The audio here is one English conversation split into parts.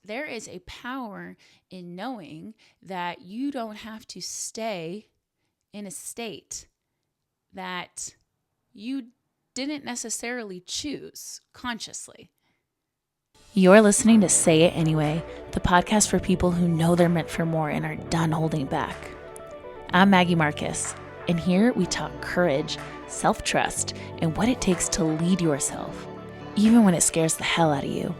there is a power in knowing that you don't have to stay in a state that you didn't necessarily choose consciously. You're listening to Say It Anyway, the podcast for people who know they're meant for more and are done holding back. I'm Maggie Marcus, and here we talk courage, self-trust, and what it takes to lead yourself, even when it scares the hell out of you.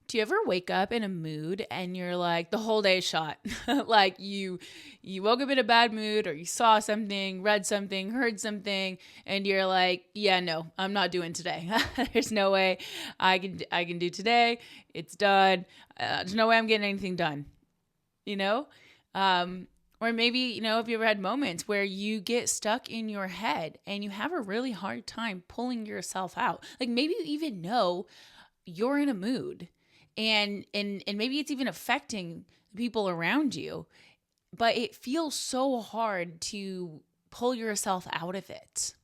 Do you ever wake up in a mood and you're like, the whole day is shot? Like you woke up in a bad mood, or you saw something, read something, heard something, and you're like, yeah, no, I'm not doing today. There's no way I can do today. It's done. There's no way I'm getting anything done. Or maybe, have you ever had moments where you get stuck in your head and you have a really hard time pulling yourself out? Like maybe you even know you're in a mood. And maybe it's even affecting the people around you, but it feels so hard to pull yourself out of it.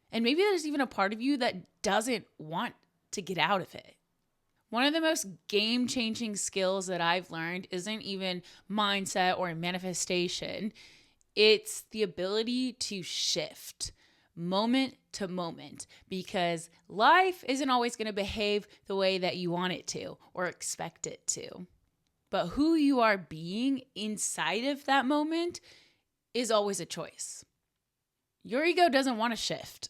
And maybe there's even a part of you that doesn't want to get out of it. One of the most game-changing skills that I've learned isn't even mindset or manifestation. It's the ability to shift moment to moment, because life isn't always going to behave the way that you want it to or expect it to. But who you are being inside of that moment is always a choice. Your ego doesn't want to shift.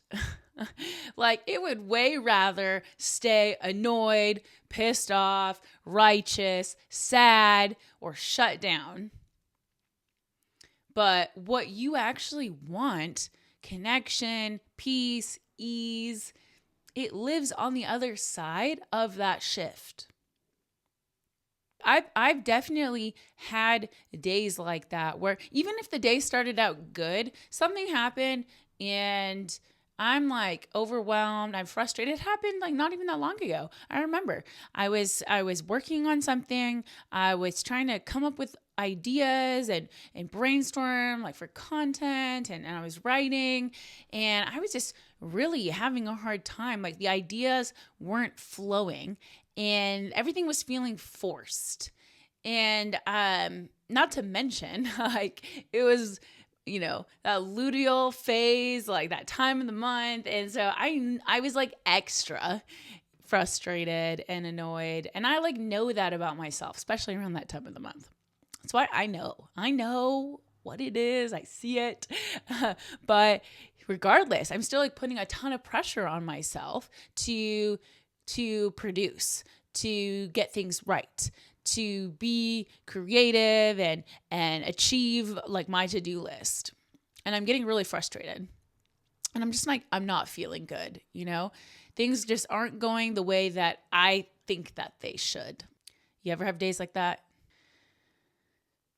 Like it would way rather stay annoyed, pissed off, righteous, sad, or shut down. But what you actually want, connection, peace, ease, it lives on the other side of that shift. I've definitely had days like that where even if the day started out good, something happened and I'm like overwhelmed, I'm frustrated. It happened like not even that long ago. I remember I was working on something. I was trying to come up with ideas and brainstorm like for content, and I was writing, and I was just really having a hard time. Like the ideas weren't flowing and everything was feeling forced. And not to mention like it was that luteal phase, like that time of the month. And so I was like extra frustrated and annoyed. And I like know that about myself, especially around that time of the month. That's why I know what it is. I see it. But regardless, I'm still like putting a ton of pressure on myself to produce, to get things right, to be creative and achieve like my to-do list. And I'm getting really frustrated. And I'm just like, I'm not feeling good, Things just aren't going the way that I think that they should. You ever have days like that?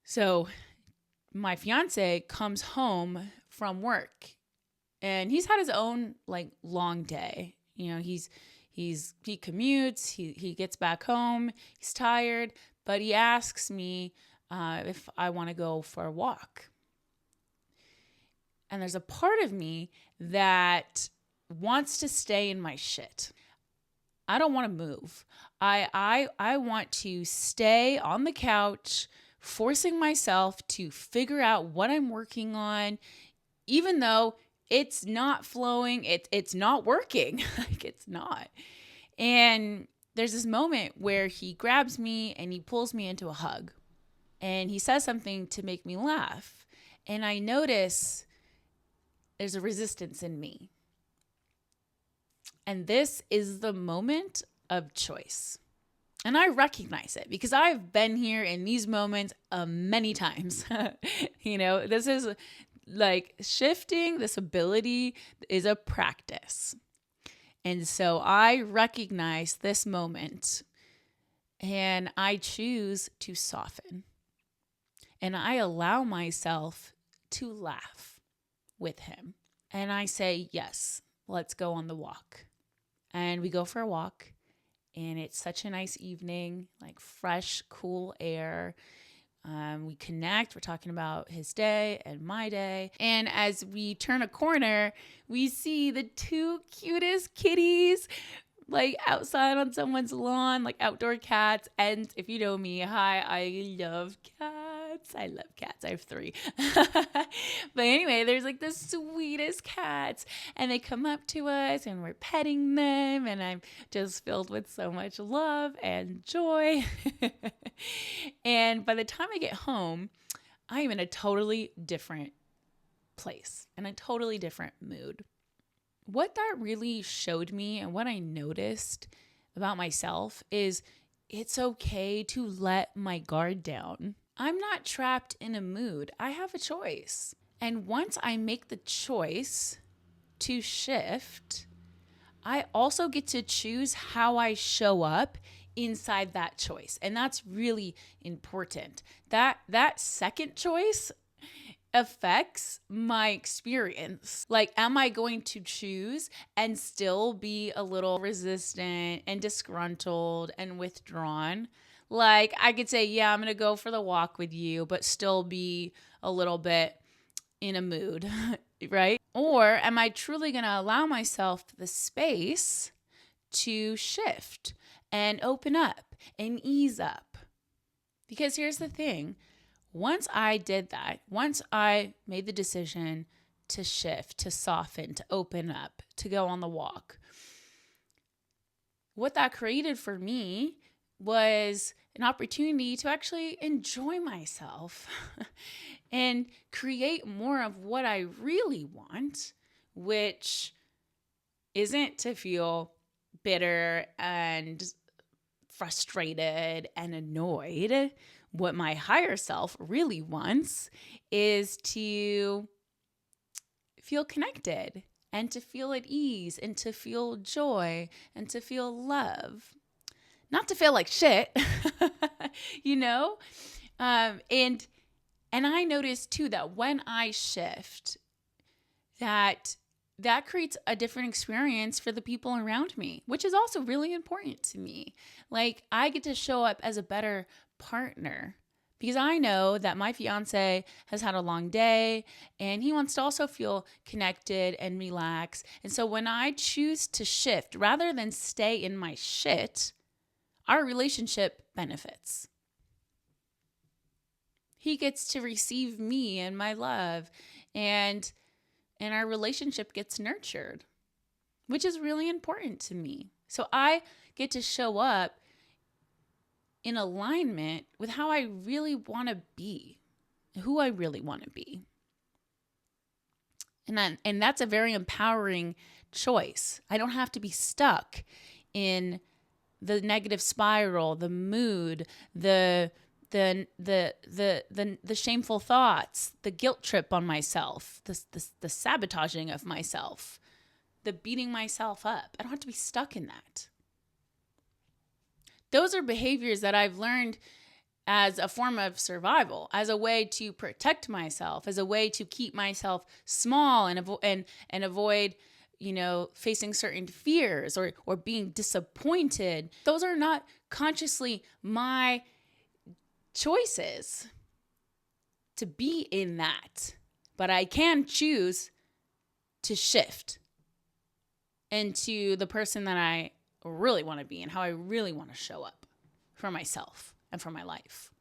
So my fiance comes home from work and he's had his own like long day. He commutes, he gets back home, he's tired, but he asks me if I want to go for a walk. And there's a part of me that wants to stay in my shit. I don't want to move. I want to stay on the couch, forcing myself to figure out what I'm working on, even though it's not flowing, it's not working. Like it's not. And there's this moment where he grabs me and he pulls me into a hug. And he says something to make me laugh. And I notice there's a resistance in me. And this is the moment of choice. And I recognize it because I've been here in these moments many times. This is like shifting, this ability is a practice. And so I recognize this moment and I choose to soften. And I allow myself to laugh with him. And I say, yes, let's go on the walk. And we go for a walk. And it's such a nice evening, like fresh, cool air. We connect. We're talking about his day and my day. And as we turn a corner, we see the two cutest kitties like outside on someone's lawn, like outdoor cats. And if you know me, hi, I love cats. I love cats. I have 3. But anyway, there's like the sweetest cats, and they come up to us and we're petting them, and I'm just filled with so much love and joy. And by the time I get home, I am in a totally different place and a totally different mood. What that really showed me and what I noticed about myself is it's okay to let my guard down. I'm not trapped in a mood. I have a choice. And once I make the choice to shift, I also get to choose how I show up inside that choice. And that's really important. That second choice affects my experience. Like, am I going to choose and still be a little resistant and disgruntled and withdrawn? Like, I could say, yeah, I'm going to go for the walk with you, but still be a little bit in a mood, right? Or am I truly going to allow myself the space to shift and open up and ease up? Because here's the thing. Once I did that, once I made the decision to shift, to soften, to open up, to go on the walk, what that created for me was an opportunity to actually enjoy myself and create more of what I really want, which isn't to feel bitter and frustrated and annoyed. What my higher self really wants is to feel connected and to feel at ease and to feel joy and to feel love. Not to feel like shit, you know? And I noticed too that when I shift, that creates a different experience for the people around me, which is also really important to me. Like, I get to show up as a better partner because I know that my fiance has had a long day and he wants to also feel connected and relax. And so when I choose to shift rather than stay in my shit, our relationship benefits. He gets to receive me and my love, and our relationship gets nurtured, which is really important to me. So I get to show up in alignment with how I really want to be, who I really want to be. And that's a very empowering choice. I don't have to be stuck in the negative spiral, the mood, the shameful thoughts, the guilt trip on myself, the sabotaging of myself, the beating myself up. I don't have to be stuck in that. Those are behaviors that I've learned as a form of survival, as a way to protect myself, as a way to keep myself small and avoid, facing certain fears or being disappointed. Those are not consciously my choices to be in that, but I can choose to shift into the person that I really want to be and how I really want to show up for myself and for my life.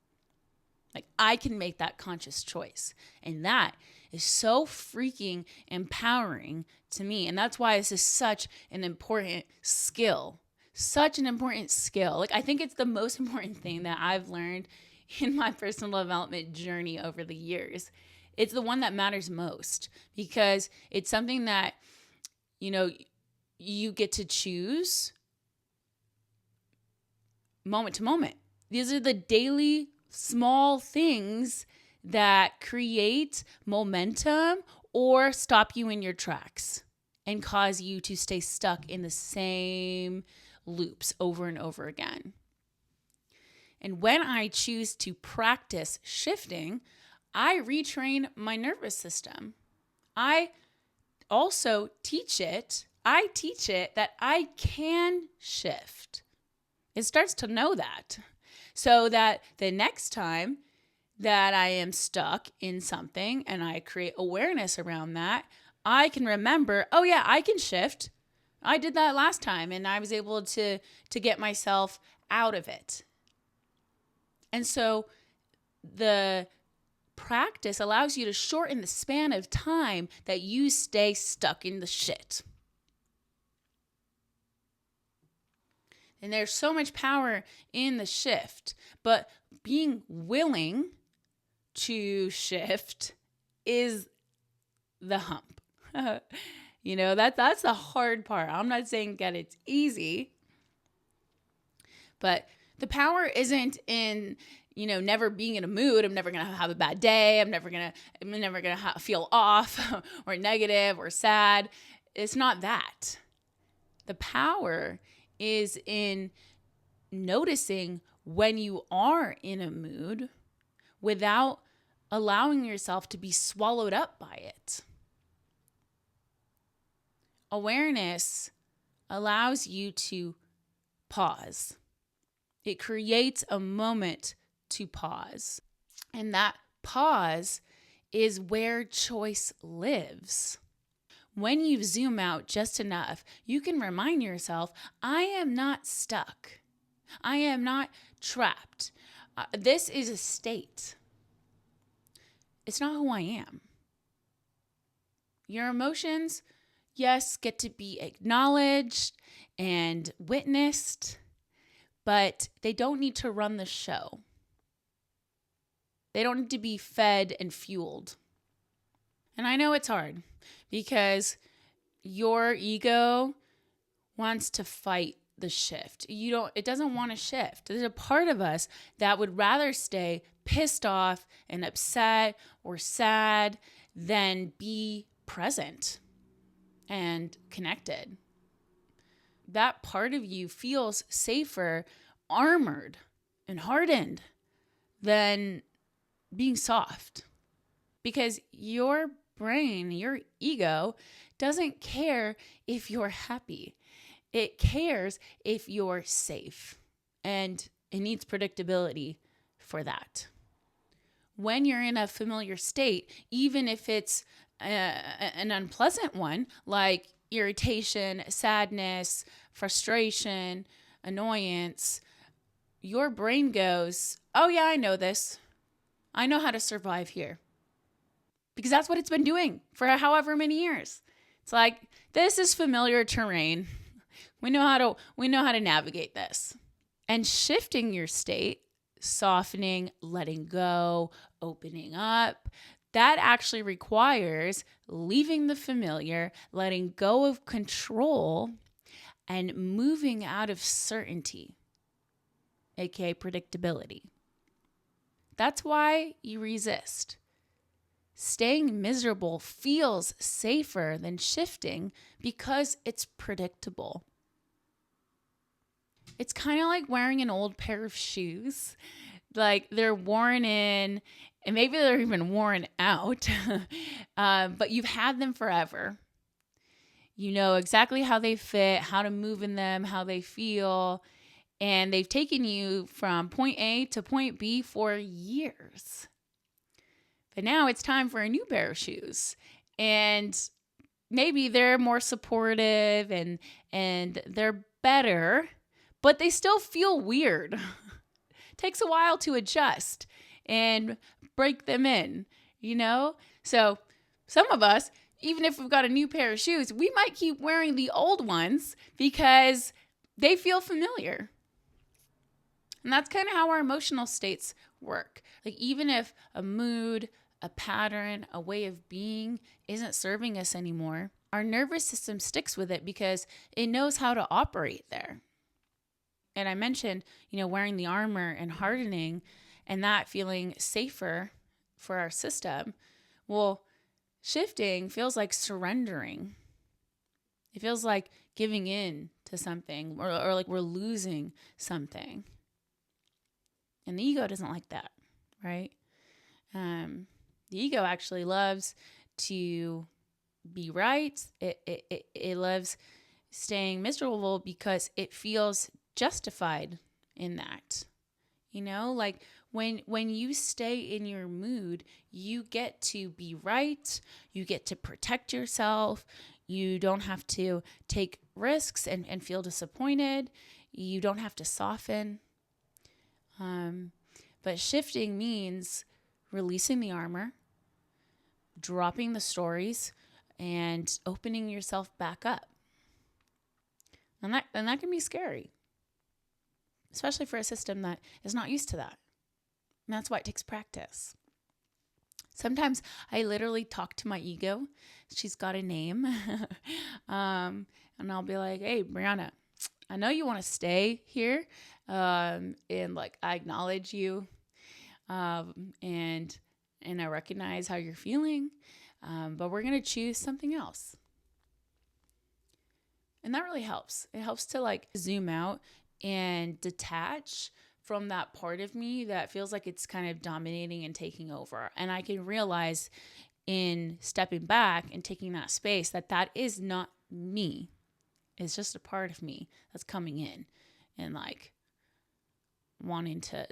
Like, I can make that conscious choice, and that is so freaking empowering to me. And that's why this is such an important skill. Like, I think it's the most important thing that I've learned in my personal development journey over the years. It's the one that matters most because it's something that, you get to choose moment to moment. These are the daily small things that create momentum or stop you in your tracks and cause you to stay stuck in the same loops over and over again. And when I choose to practice shifting, I retrain my nervous system. I also teach it that I can shift. It starts to know that, so that the next time that I am stuck in something and I create awareness around that, I can remember, oh yeah, I can shift. I did that last time and I was able to get myself out of it. And so the practice allows you to shorten the span of time that you stay stuck in the shit. And there's so much power in the shift, but being willing to shift is the hump. That's the hard part. I'm not saying that it's easy, but the power isn't in, never being in a mood. I'm never going to have a bad day. I'm never going to feel off or negative or sad. It's not that. The power is in noticing when you are in a mood without allowing yourself to be swallowed up by it. Awareness allows you to pause. It creates a moment to pause. And that pause is where choice lives. When you zoom out just enough, you can remind yourself, I am not stuck. I am not trapped. This is a state. It's not who I am. Your emotions, yes, get to be acknowledged and witnessed, but they don't need to run the show. They don't need to be fed and fueled. And I know it's hard because your ego wants to fight the shift. It doesn't want to shift. There's a part of us that would rather stay pissed off and upset or sad than be present and connected. That part of you feels safer, armored, and hardened than being soft. Because your brain, your ego, doesn't care if you're happy. It cares if you're safe. And it needs predictability for that. When you're in a familiar state, even if it's an unpleasant one, like irritation, sadness, frustration, annoyance, your brain goes, oh yeah, I know this. I know how to survive here. Because that's what it's been doing for however many years. It's like, this is familiar terrain. We know how to navigate this. And shifting your state, softening, letting go, opening up, that actually requires leaving the familiar, letting go of control, and moving out of certainty, aka predictability. That's why you resist. Staying miserable feels safer than shifting because it's predictable. It's kind of like wearing an old pair of shoes. Like they're worn in, and maybe they're even worn out, but you've had them forever. You know exactly how they fit, how to move in them, how they feel, and they've taken you from point A to point B for years. But now it's time for a new pair of shoes. And maybe they're more supportive and they're better, but they still feel weird. Takes a while to adjust and break them in, So some of us, even if we've got a new pair of shoes, we might keep wearing the old ones because they feel familiar. And that's kind of how our emotional states work. Like even if a mood, a pattern, a way of being isn't serving us anymore, our nervous system sticks with it because it knows how to operate there. And I mentioned, wearing the armor and hardening and that feeling safer for our system. Well, shifting feels like surrendering. It feels like giving in to something or like we're losing something. And the ego doesn't like that, right? The ego actually loves to be right. It loves staying miserable because it feels justified in that. Like when you stay in your mood, you get to be right. You get to protect yourself. You don't have to take risks and feel disappointed. You don't have to soften. But shifting means releasing the armor, dropping the stories, and opening yourself back up. And that can be scary, especially for a system that is not used to that. And that's why it takes practice. Sometimes I literally talk to my ego. She's got a name. And I'll be like, hey, Brianna, I know you want to stay here. And like, I acknowledge you. And I recognize how you're feeling. But we're going to choose something else. And that really helps. It helps to like zoom out and detach from that part of me that feels like it's kind of dominating and taking over. And I can realize in stepping back and taking that space that is not me. It's just a part of me that's coming in and like wanting to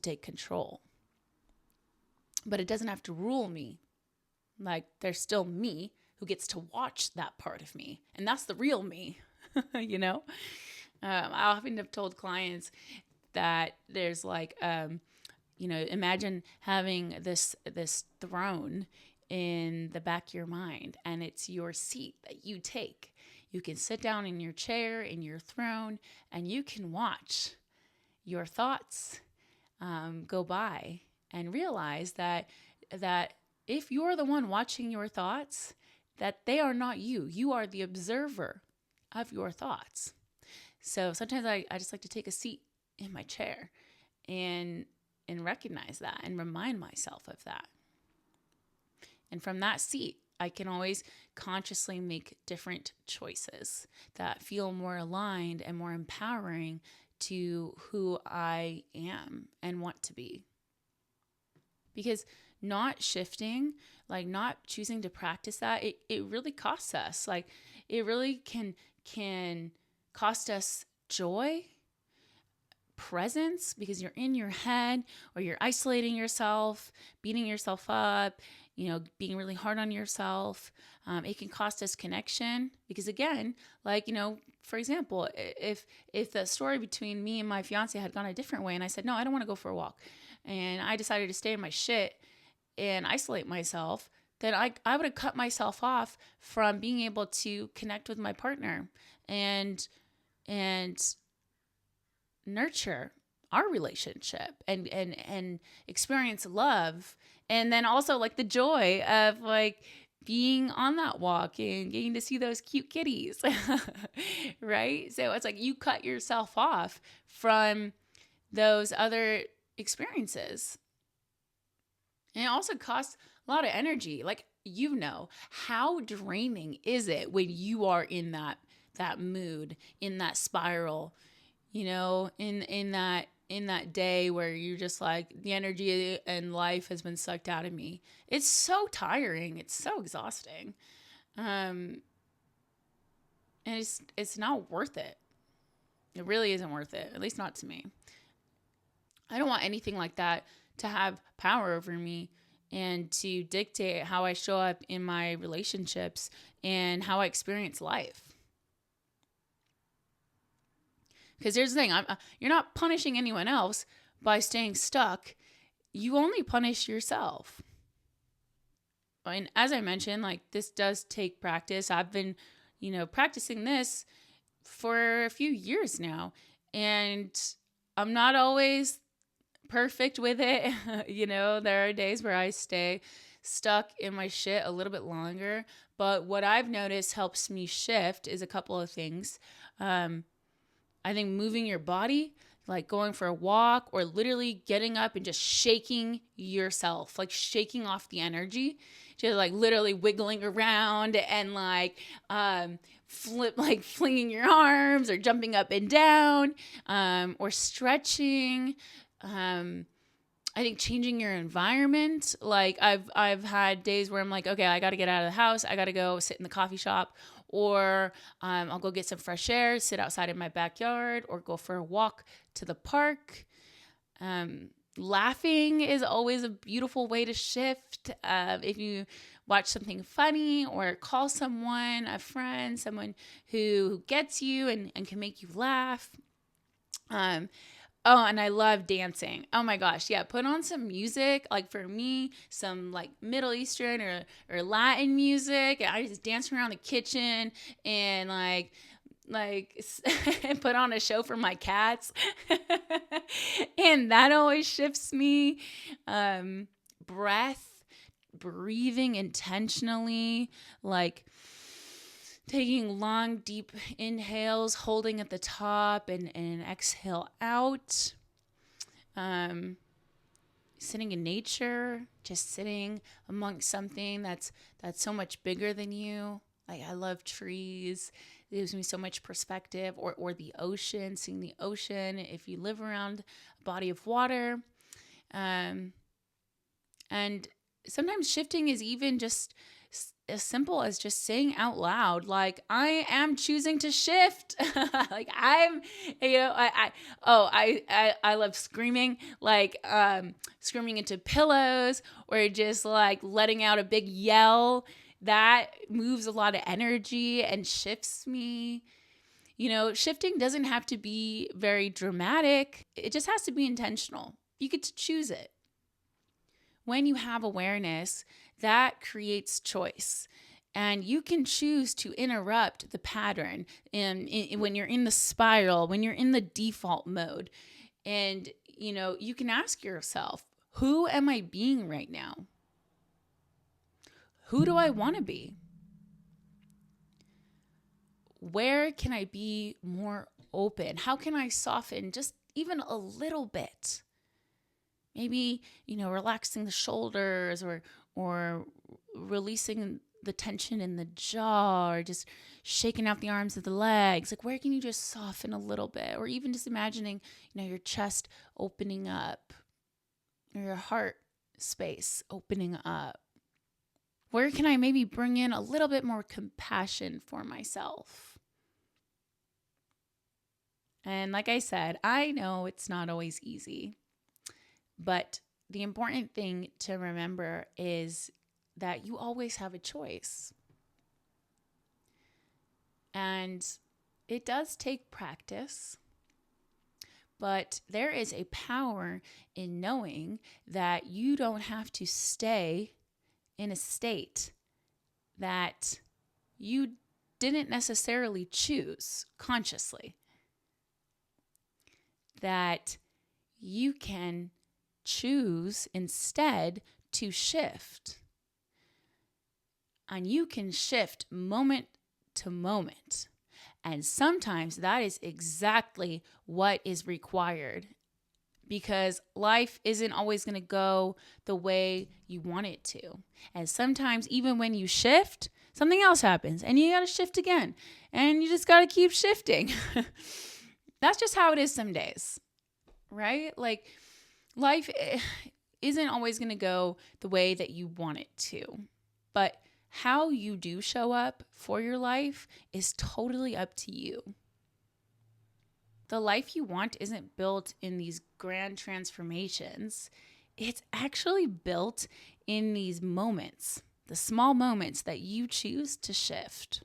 take control. But it doesn't have to rule me. Like, there's still me who gets to watch that part of me. And that's the real me, you know? I often have told clients that there's like, imagine having this throne in the back of your mind, and it's your seat that you take. You can sit down in your chair, in your throne, and you can watch your thoughts go by and realize that if you're the one watching your thoughts, that they are not you. You are the observer of your thoughts. So sometimes I just like to take a seat in my chair and recognize that and remind myself of that. And from that seat, I can always consciously make different choices that feel more aligned and more empowering to who I am and want to be. Because not shifting, like not choosing to practice that, it really costs us. Like it really can cost us joy, presence, because you're in your head or you're isolating yourself, beating yourself up, being really hard on yourself. It can cost us connection because again, like, for example, if the story between me and my fiance had gone a different way and I said, no, I don't want to go for a walk, and I decided to stay in my shit and isolate myself, then I would have cut myself off from being able to connect with my partner and nurture our relationship and experience love. And then also like the joy of like being on that walk and getting to see those cute kitties, right? So it's like you cut yourself off from those other experiences. And it also costs a lot of energy. Like, how draining is it when you are in that mood, in that spiral, in that day where you're just like, the energy and life has been sucked out of me. It's so tiring. It's so exhausting. And it's not worth it. It really isn't worth it. At least not to me. I don't want anything like that to have power over me and to dictate how I show up in my relationships and how I experience life. Because here's the thing, you're not punishing anyone else by staying stuck. You only punish yourself. And as I mentioned, like, this does take practice. I've been, practicing this for a few years now. And I'm not always perfect with it. There are days where I stay stuck in my shit a little bit longer. But what I've noticed helps me shift is a couple of things. I think moving your body, like going for a walk or literally getting up and just shaking yourself, like shaking off the energy, just like literally wiggling around and like flinging your arms or jumping up and down, or stretching. I think changing your environment. Like I've had days where I'm like, okay, I got to get out of the house. I got to go sit in the coffee shop, or I'll go get some fresh air, sit outside in my backyard, or go for a walk to the park. Laughing is always a beautiful way to shift. If you watch something funny or call someone, a friend, someone who gets you and can make you laugh. Oh, and I love dancing. Oh my gosh. Yeah. Put on some music. Like for me, some like Middle Eastern or Latin music. And I just dance around the kitchen and like put on a show for my cats. And that always shifts me. Breathing intentionally, like taking long, deep inhales, holding at the top and exhale out. Sitting in nature, just sitting amongst something that's so much bigger than you. Like I love trees. It gives me so much perspective. Or the ocean, seeing the ocean if you live around a body of water. And sometimes shifting is even just as simple as just saying out loud, like, I am choosing to shift. Like I'm, I love screaming, like, screaming into pillows or just like letting out a big yell that moves a lot of energy and shifts me. Shifting doesn't have to be very dramatic. It just has to be intentional. You get to choose it. When you have awareness, that creates choice. And you can choose to interrupt the pattern when you're in the spiral, when you're in the default mode. And, you can ask yourself, who am I being right now? Who do I want to be? Where can I be more open? How can I soften just even a little bit? Maybe, relaxing the shoulders or releasing the tension in the jaw or just shaking out the arms of the legs. Like, where can you just soften a little bit? Or even just imagining, your chest opening up or your heart space opening up. Where can I maybe bring in a little bit more compassion for myself? And like I said, I know it's not always easy, but the important thing to remember is that you always have a choice. And it does take practice, but there is a power in knowing that you don't have to stay in a state that you didn't necessarily choose consciously. That you can choose instead to shift. And you can shift moment to moment. And sometimes that is exactly what is required, because life isn't always going to go the way you want it to. And sometimes even when you shift, something else happens and you got to shift again. And you just got to keep shifting. That's just how it is some days, right? Like, life isn't always going to go the way that you want it to. But how you do show up for your life is totally up to you. The life you want isn't built in these grand transformations. It's actually built in these moments, the small moments that you choose to shift.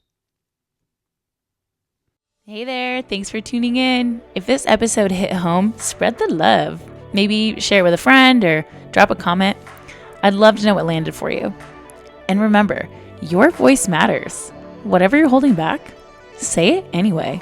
Hey there, thanks for tuning in. If this episode hit home, spread the love. Maybe share it with a friend or drop a comment. I'd love to know what landed for you. And remember, your voice matters. Whatever you're holding back, say it anyway.